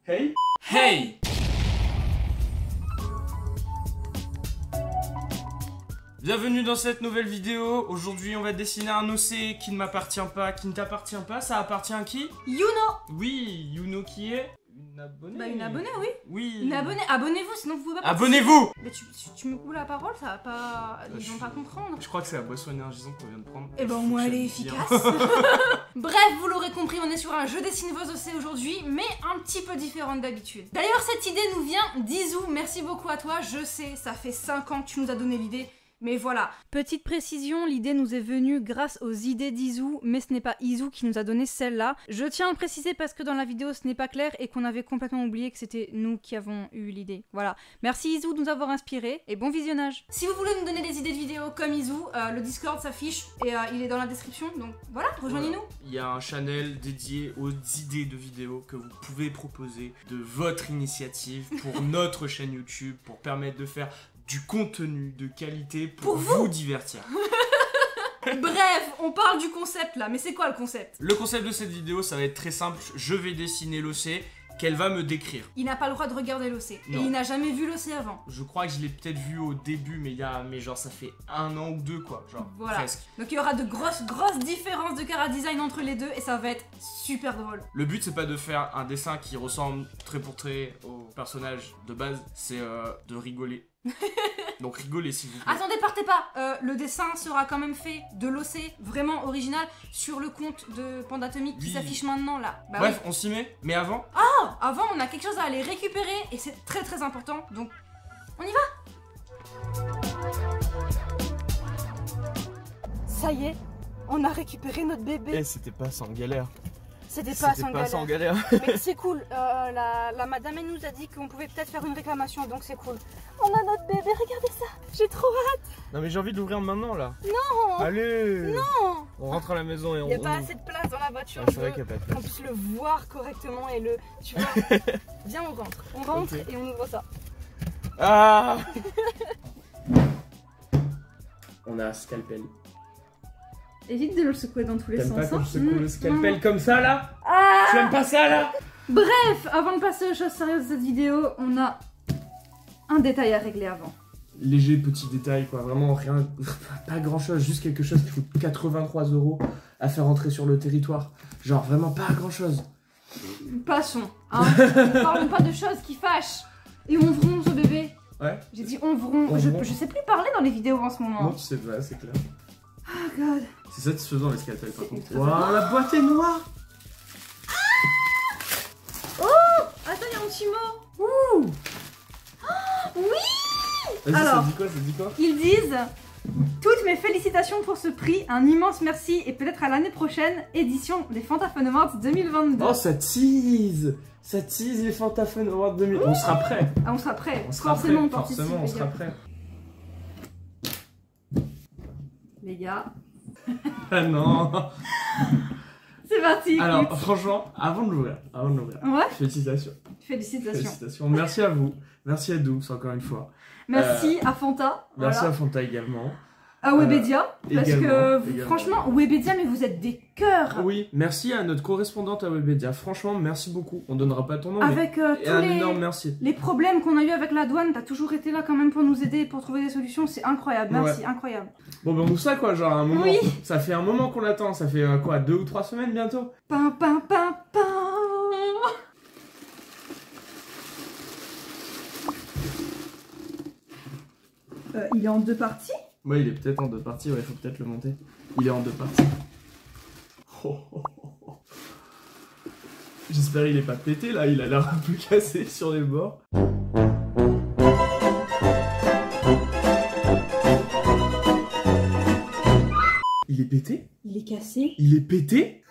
Hey. Hey! Bienvenue dans cette nouvelle vidéo. Aujourd'hui, on va dessiner un OC qui ne m'appartient pas, qui ne t'appartient pas. Ça appartient à qui? Yuno. Oui, Yuno qui est une abonnée. Bah une abonnée, oui. Oui. Une abonnée. Abonnez-vous, sinon vous pouvez pas. Abonnez-vous! Mais tu me coupes la parole, ça va pas. Ils vont pas comprendre. Je crois que c'est la boisson énergisant qu'on vient de prendre. Et ben au moins elle est Fonctionne efficace. bien. Bref, vous l'aurez compris, on est sur un jeu dessine vos OC aujourd'hui, mais un petit peu différent d'habitude. D'ailleurs, cette idée nous vient d'Izou. Merci beaucoup à toi. Je sais, ça fait 5 ans que tu nous as donné l'idée. Mais voilà. Petite précision, l'idée nous est venue grâce aux idées d'Izou, mais ce n'est pas Izou qui nous a donné celle-là. Je tiens à le préciser parce que dans la vidéo ce n'est pas clair et qu'on avait complètement oublié que c'était nous qui avons eu l'idée. Voilà. Merci Izou de nous avoir inspiré et bon visionnage. Si vous voulez nous donner des idées de vidéos comme Izou, le Discord s'affiche et il est dans la description, donc voilà, rejoignez-nous. Voilà. Il y a un channel dédié aux idées de vidéos que vous pouvez proposer de votre initiative pour notre chaîne YouTube, pour permettre de faire du contenu de qualité pour vous divertir. Bref, on parle du concept là, mais c'est quoi le concept? Le concept de cette vidéo, ça va être très simple. Je vais dessiner l'OC qu'elle va me décrire. Il n'a pas le droit de regarder l'OC. Et Non. il n'a jamais vu l'OC avant. Je crois que je l'ai peut-être vu au début, mais genre ça fait 1 an ou 2 quoi, genre Voilà. presque. Donc il y aura de grosses différences de chara design entre les deux et ça va être super drôle. Le but c'est pas de faire un dessin qui ressemble trait pour trait au personnage de base, c'est de rigoler. Donc rigolez s'il vous plaît. Attendez, partez pas. Le dessin sera quand même fait de l'OC vraiment original sur le compte de Pandatomic qui Oui. s'affiche maintenant là. Bah Bref, oui. on s'y met, mais avant, Avant on a quelque chose à aller récupérer et c'est très important. Donc on y va. Ça y est, on a récupéré notre bébé. C'était pas sans galère. C'était pas sans galère. Mais c'est cool, la madame elle nous a dit qu'on pouvait peut-être faire une réclamation, donc c'est cool. On a notre bébé, regardez ça, j'ai trop hâte. Non mais j'ai envie de l'ouvrir maintenant là. Non. Allez. Non. On rentre à la maison et on. Il n'y a pas assez de place dans la voiture, Ah, c'est vrai qu'il y a pas de qu'on place. puisse le voir correctement et le... Tu vois. Viens, on rentre Ok. et on ouvre ça. Ah. on a un scalpel. Évite de le secouer dans tous les T'aimes sens. pas quand je secoue le Non. scalpel comme ça là? Ah. Tu aimes pas ça là? Bref, avant de passer aux choses sérieuses de cette vidéo, on a un détail à régler avant. Léger petit détail quoi, vraiment rien, pas grand chose, juste quelque chose qui coûte 83 € à faire entrer sur le territoire. Genre vraiment pas grand chose. Passons, hein. Ne parlons pas de choses qui fâchent. Et ouvrons ce bébé. Ouais. J'ai dit ouvrons. Ouvrons. Je sais plus parler dans les vidéos en ce moment. Non, tu sais pas, c'est clair. Oh god. C'est satisfaisant les scalpels par contre. très Waouh, la boîte est noire. Attends, il y a un petit mot. Ouh. Oh, oui. Vas-y, Alors. ça dit quoi? Ils disent toutes mes félicitations pour ce prix, un immense merci et peut-être à l'année prochaine, édition des Fantaphone Awards 2022. Oh, ça tease les Fantaphone Awards 2000. On sera prêt. Ah, on sera prêt. On sera Forcément, prêt. on participe, Forcément, on les sera gars. prêt. Les gars, Ah non. c'est parti. Alors, écoute. franchement, avant de l'ouvrir, Ouais, félicitations. félicitations. Merci à vous. Merci à Dooms, encore une fois. Merci à Fanta. Merci voilà. à Fanta également. À Webedia. Parce que également. franchement, Webedia, mais vous êtes des cœurs. Oui, merci à notre correspondante à Webedia. Franchement, merci beaucoup. On donnera pas ton nom, Avec mais tous un énorme merci. les problèmes qu'on a eu avec la douane, t'as toujours été là quand même pour nous aider et pour trouver des solutions. C'est incroyable. Merci, incroyable. Bon, ben on ouvre ça quoi, genre un moment. Oui. Ça fait un moment qu'on l'attend. Ça fait quoi, 2 ou 3 semaines bientôt? Pam, pam, pam, pam. Il est en 2 parties. Ouais, il est peut-être en 2 parties. Ouais, il faut peut-être le monter. Il est en 2 parties. Oh, oh, oh, oh. J'espère qu'il est pas pété là. Il a l'air un peu cassé sur les bords. Il est pété? Il est cassé. Il est pété?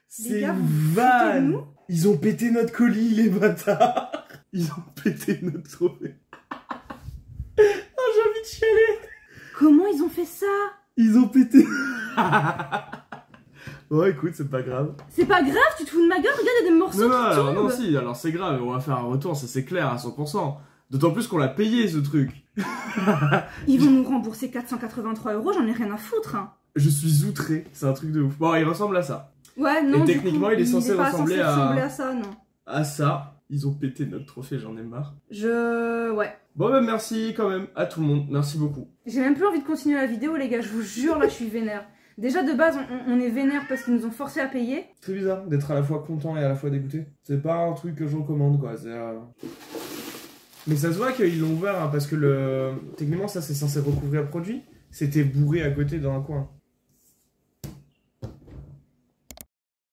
C'est gars, une vous vanne. foutez-nous. Ils ont pété notre colis, les bâtards. Ils ont pété notre trophée. Oh, j'ai envie de chialer. Comment ils ont fait ça? Ils ont pété. Bon, écoute, c'est pas grave. C'est pas grave, tu te fous de ma gueule, regarde, il y a des morceaux Non, qui alors, tombent. non, si, alors c'est grave, on va faire un retour, ça c'est clair à 100%. D'autant plus qu'on l'a payé ce truc. Ils vont nous rembourser 483 €, j'en ai rien à foutre. Hein. Je suis outré, c'est un truc de ouf. Bon, il ressemble à ça. Ouais, non, Et techniquement, du coup, il est censé pas ressembler censé à- ressembler à ça, non. à ça. Ils ont pété notre trophée, j'en ai marre. Ouais. Bon bah merci quand même à tout le monde, merci beaucoup. J'ai même plus envie de continuer la vidéo, les gars, je vous jure, là, je suis vénère. Déjà, de base, on est vénère parce qu'ils nous ont forcé à payer. C'est bizarre d'être à la fois content et à la fois dégoûté. C'est pas un truc que je recommande, quoi. Mais ça se voit qu'ils l'ont ouvert, hein, parce que techniquement, ça, c'est censé recouvrir le produit. C'était bourré à côté dans un coin.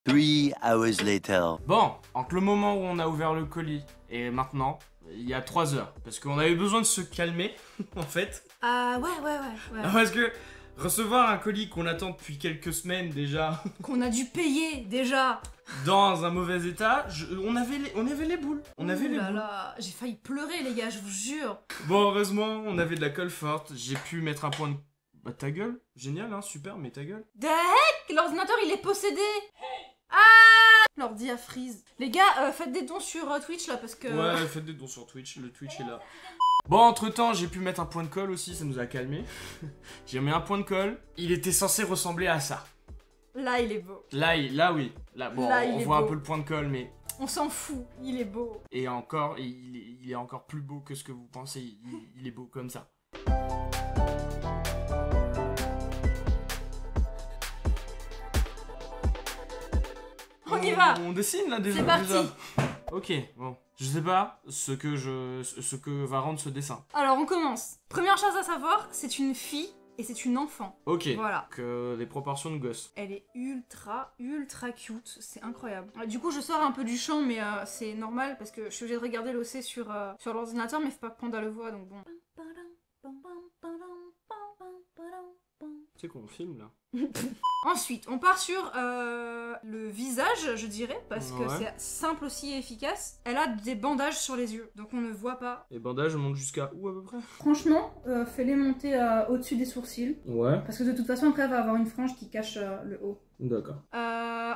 3 hours later. Bon, entre le moment où on a ouvert le colis et maintenant, il y a 3 heures. Parce qu'on avait besoin de se calmer, en fait. Ah, ouais. Parce que recevoir un colis qu'on attend depuis quelques semaines déjà, Qu'on a dû payer, déjà. dans un mauvais état, on avait les boules. On avait Ouh les là boules. là, j'ai failli pleurer, les gars, je vous jure. Bon, heureusement, on avait de la colle forte. J'ai pu mettre un point de... Bah, ta gueule. Génial, hein, super, mais ta gueule. The heck, l'ordinateur, il est possédé. Ah, l'ordi a freeze. Les gars, faites des dons sur Twitch, là, parce que... Ouais, faites des dons sur Twitch, le Twitch est là. Bon, entre temps, j'ai pu mettre un point de colle aussi, ça nous a calmé. J'ai mis un point de colle, il était censé ressembler à ça. Là, il est beau. Là oui. Là, bon, Là, on il est voit un beau. peu le point de colle, mais... On s'en fout, il est beau. Et encore, il est encore plus beau que ce que vous pensez, il est beau comme ça. On y va. On dessine là déjà. C'est parti. déjà. Ok, bon. Je sais pas ce que va rendre ce dessin. Alors, on commence. Première chose à savoir, c'est une fille et c'est une enfant. Ok. Voilà. Que des proportions de gosse. Elle est ultra cute, c'est incroyable. Du coup, je sors un peu du champ, mais c'est normal parce que je suis obligée de regarder l'OC sur l'ordinateur, mais faut pas que Panda le voit, donc bon. Tu sais qu'on filme là. Ensuite, on part sur le visage, je dirais, parce que Ouais. c'est simple aussi et efficace. Elle a des bandages sur les yeux, donc on ne voit pas. Les bandages montent jusqu'à où à peu près? Franchement, fais-les monter au-dessus des sourcils, Ouais. parce que de toute façon, après, elle va avoir une frange qui cache le haut. D'accord.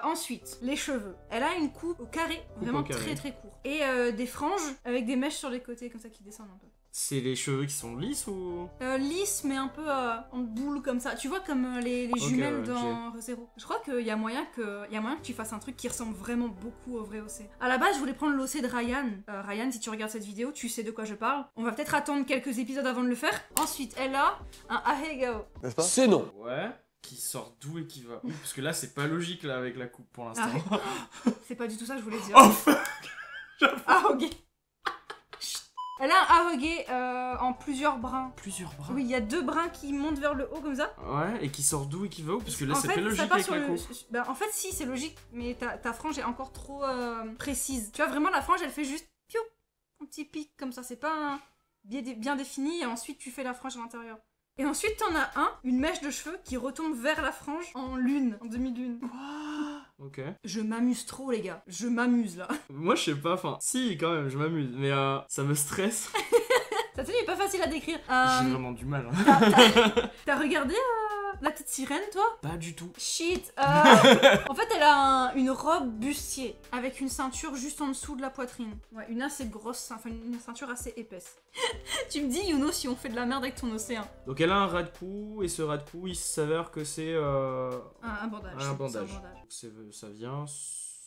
Ensuite, les cheveux. Elle a une coupe au carré, Coupe vraiment au carré. très court. Et des franges avec des mèches sur les côtés, comme ça, qui descendent un peu. C'est les cheveux qui sont lisses ou... Lisse, mais un peu en boule comme ça. Tu vois, comme les Ok, jumelles ouais, dans ReZero. Je crois qu'il y a moyen que tu fasses un truc qui ressemble vraiment beaucoup au vrai OC. À la base, je voulais prendre l'OC de Ryan. Ryan, si tu regardes cette vidéo, tu sais de quoi je parle. On va peut-être attendre quelques épisodes avant de le faire. Ensuite, elle a un Ahegao. N'est-ce pas? C'est non. Ouais. Qui sort d'où et qui va où? Parce que là, c'est pas logique là avec la coupe pour l'instant. C'est pas du tout ça que je voulais dire. Oh fuck. Ahoge. Elle a un Ahoge en plusieurs brins. Plusieurs bras. Oui, il y a 2 brins qui montent vers le haut comme ça. Ouais, et qui sort d'où et qui va où? Parce que là, En c'est fait, pas ça logique part avec sur la le... coupe. Ben, en fait, si, c'est logique, mais ta frange est encore trop précise. Tu vois, vraiment, la frange, elle fait juste piou, un petit pic comme ça. C'est pas bien défini, et ensuite, tu fais la frange à l'intérieur. Et ensuite, t'en as une mèche de cheveux qui retombe vers la frange en lune, en demi-lune. Ok. Je m'amuse trop, les gars. Je m'amuse, là. Moi, je sais pas, enfin, si, quand même, je m'amuse, mais ça me stresse. Cette tenue est pas facile à décrire. J'ai vraiment du mal. Hein. T'as regardé la petite sirène, toi? Pas du tout. Shit. En fait, elle a une robe bustier avec une ceinture juste en dessous de la poitrine. Ouais, une assez grosse, enfin une ceinture assez épaisse. Tu me dis, Youno, si on fait de la merde avec ton océan. Donc, elle a un ras de cou, et ce ras de cou, il s'avère que c'est Un bandage. un c'est bandage. un bandage. Donc, ça vient.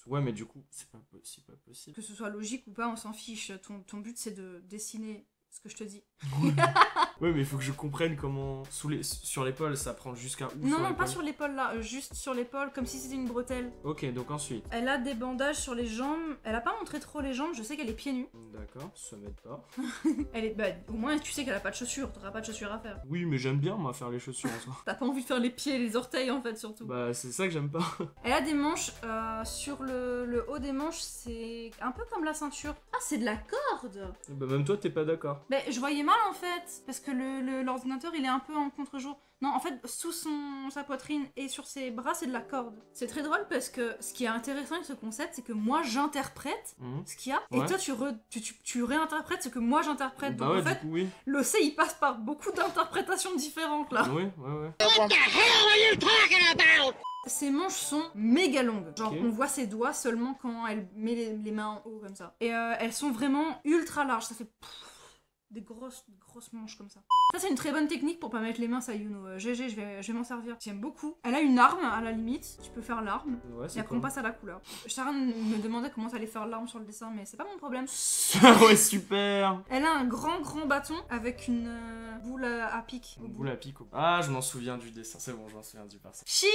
Ouais, mais du coup, c'est pas possible. Que ce soit logique ou pas, on s'en fiche. Ton but, c'est de dessiner ce que je te dis. Ouais, mais il faut que je comprenne comment. Sur l'épaule, ça prend jusqu'à où? Non, non, pas l'épaule sur l'épaule là, juste sur l'épaule, comme si c'était une bretelle. Ok, donc ensuite. Elle a des bandages sur les jambes. Elle a pas montré trop les jambes, je sais qu'elle est pieds nus. D'accord, ça m'aide pas. Elle est. Bah, au moins, tu sais qu'elle a pas de chaussures, t'auras pas de chaussures à faire. Oui, mais j'aime bien, moi, faire les chaussures en soi. T'as pas envie de faire les pieds et les orteils en fait, surtout. Bah, c'est ça que j'aime pas. Elle a des manches, sur le haut des manches, c'est un peu comme la ceinture. Ah, c'est de la corde! Bah, même toi, t'es pas d'accord. Mais je voyais mal en fait, parce que l'ordinateur il est un peu en contre-jour. Non, en fait, sous sa poitrine et sur ses bras, c'est de la corde. C'est très drôle parce que ce qui est intéressant avec ce concept, c'est que moi j'interprète ce qu'il y a, et Ouais. toi tu réinterprètes ce que moi j'interprète. Bah Donc ouais, en fait, du coup, oui. l'OC il passe par beaucoup d'interprétations différentes là. Oui, ouais. Ses manches sont méga longues. Genre, Ok. on voit ses doigts seulement quand elle met les mains en haut comme ça. Et elles sont vraiment ultra larges. Ça fait des grosses manches comme ça. Ça c'est une très bonne technique pour pas mettre les mains ça Yuno. GG, je vais m'en servir. J'aime beaucoup. Elle a une arme à la limite, tu peux faire l'arme. Ouais, Et c'est après on passe à la couleur. Sharon me demandait comment ça allait faire l'arme sur le dessin, mais c'est pas mon problème. Ouais, super. Elle a un grand bâton avec une boule à pic. Une boule à pic. Ah, je m'en souviens du dessin, c'est bon, je m'en souviens du perso. Shit.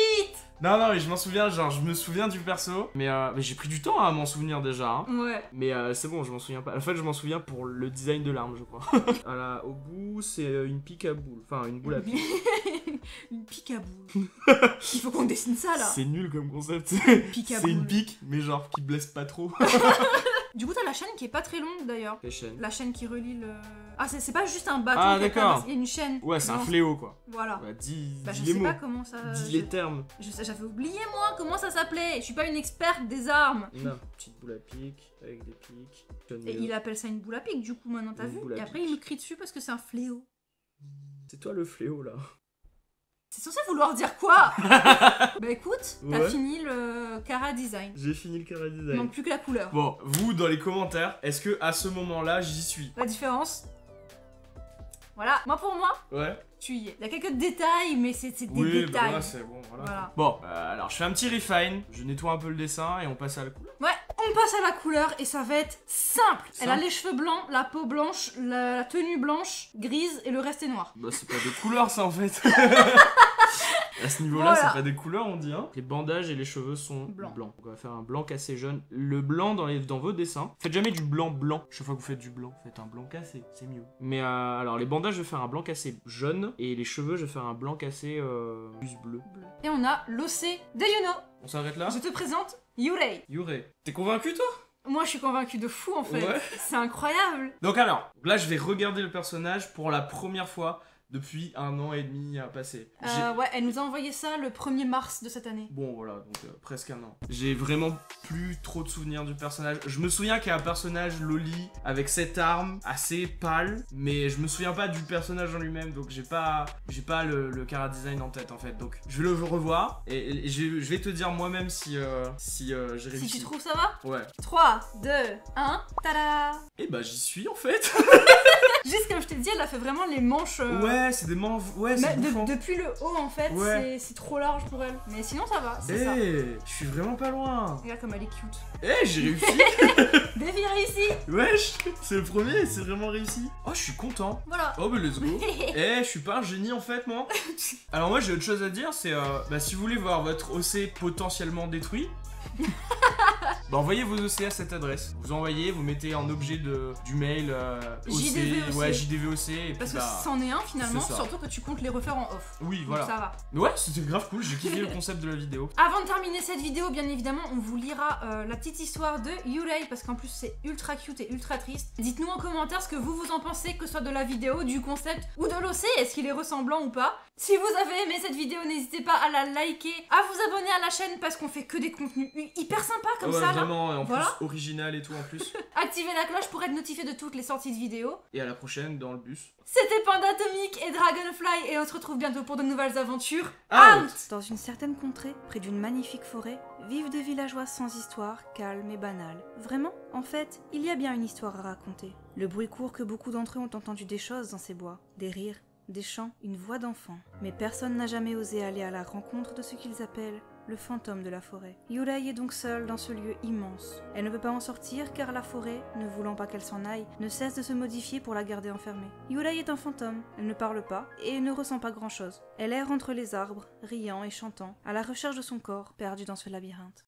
Non, mais je m'en souviens, genre, je me souviens du perso, mais j'ai pris du temps à m'en souvenir déjà, hein. Ouais. Mais c'est bon, je m'en souviens pas. En fait, je m'en souviens pour le design de l'arme, je crois. Voilà, au bout, c'est une pique à boule. Enfin, une boule à pic. Une pique à boule. Il faut qu'on dessine ça là. C'est nul comme concept. Pique à C'est une boule. pique, mais genre qui blesse pas trop. Du coup, t'as la chaîne qui est pas très longue d'ailleurs. Les chaînes. La chaîne qui relie le. Ah, c'est pas juste un bâton. Ah, qui est d'accord. pas- Il y a une chaîne. Ouais, c'est un Non. fléau quoi. Voilà. Ouais, dis Bah, je les sais mots. pas comment ça. Dis les termes. J'avais oublié moi comment ça s'appelait. Je suis pas une experte des armes. Là, petite boule à pic, avec des pics. Et il appelle ça une boule à pic du coup maintenant t'as Une vu. boule à Et après pic. il me crie dessus parce que c'est un fléau. C'est toi le fléau là. C'est censé vouloir dire quoi? Bah écoute, t'as Ouais. fini le Cara Design. J'ai fini le cara Il design. manque plus que la couleur. Bon, vous dans les commentaires, est-ce que à ce moment-là j'y suis? La différence. Voilà, moi pour moi, Ouais. tu y es. Il y a quelques détails, mais c'est des Oui, bah détails. là c'est bon, voilà. Voilà. Bon, alors je fais un petit refine, je nettoie un peu le dessin et on passe à la couleur. Ouais, on passe à la couleur et ça va être simple. Elle a Simple. les cheveux blancs, la peau blanche, la tenue blanche, grise et le reste est noir. Bah c'est pas des couleurs ça en fait. À ce niveau-là, Voilà. c'est pas des couleurs on dit, hein. Les bandages et les cheveux sont Blancs. blancs. Donc on va faire un blanc cassé jaune. Le blanc dans vos dessins. Faites jamais du blanc blanc. Chaque fois que vous faites du blanc, faites un blanc cassé, c'est mieux. Mais alors les bandages, je vais faire un blanc cassé jaune et les cheveux, je vais faire un blanc cassé plus bleu. Et on a l'OC de Yuno. On s'arrête là. Je te présente Yurei. Yurei. T'es convaincu toi? Moi je suis convaincue de fou en fait. Ouais. C'est incroyable. Donc alors, là je vais regarder le personnage pour la première fois depuis 1 an et demi passé. Ouais, elle nous a envoyé ça le 1er mars de cette année. Bon voilà, donc presque 1 an. J'ai vraiment plus trop de souvenirs du personnage. Je me souviens qu'il y a un personnage Loli avec cette arme assez pâle, mais je me souviens pas du personnage en lui-même, donc j'ai pas le cara design en tête en fait. Donc je vais le revoir et je vais te dire moi-même si j'ai réussi. Si tu trouves ça va, Ouais. 3, 2, 1, tada. Et bah j'y suis en fait. Juste comme je t'ai dit, elle a fait vraiment les manches. Ouais, c'est des manches. Ouais, Mais c'est bouffant. depuis le haut en fait, Ouais. c'est trop large pour elle. Mais sinon ça va, c'est ça. Eh, je suis vraiment pas loin. Regarde comme elle est cute. Eh, j'ai réussi. Défi réussi. Wesh, c'est le premier, c'est vraiment réussi. Oh, je suis content. Voilà. Oh, bah let's go. Eh, je suis pas un génie en fait, moi. Alors, moi, j'ai autre chose à dire, c'est si vous voulez voir votre OC potentiellement détruit, bah envoyez vos OC à cette adresse. Vous envoyez, vous mettez en objet du mail OC, JDV OC. ouais, JDVOC, et Parce puis que bah. c'en est un finalement, c'est ça. surtout que tu comptes les refaire en off. Oui, Donc voilà. ça va. Mais ouais, c'était grave cool, j'ai kiffé le concept de la vidéo. Avant de terminer cette vidéo, bien évidemment, on vous lira la petite histoire de Yurei parce qu'en plus c'est ultra cute et ultra triste. Dites-nous en commentaire ce que vous en pensez, que ce soit de la vidéo, du concept ou de l'OC, est-ce qu'il est ressemblant ou pas. Si vous avez aimé cette vidéo, n'hésitez pas à la liker, à vous abonner à la chaîne parce qu'on fait que des contenus hyper sympas comme Ouais, ça là. vraiment, et en Voilà. plus original et tout en plus. Activez la cloche pour être notifié de toutes les sorties de vidéos. Et à la prochaine dans le bus. C'était Panda Atomic et Dragonfly et on se retrouve bientôt pour de nouvelles aventures. Out. Dans une certaine contrée, près d'une magnifique forêt, vivent deux villageois sans histoire, calmes et banales. Vraiment, en fait, il y a bien une histoire à raconter. Le bruit court que beaucoup d'entre eux ont entendu des choses dans ces bois, des rires, des chants, une voix d'enfant. Mais personne n'a jamais osé aller à la rencontre de ce qu'ils appellent le fantôme de la forêt. Yurei est donc seule dans ce lieu immense. Elle ne peut pas en sortir car la forêt, ne voulant pas qu'elle s'en aille, ne cesse de se modifier pour la garder enfermée. Yurei est un fantôme, elle ne parle pas et ne ressent pas grand-chose. Elle erre entre les arbres, riant et chantant, à la recherche de son corps, perdu dans ce labyrinthe.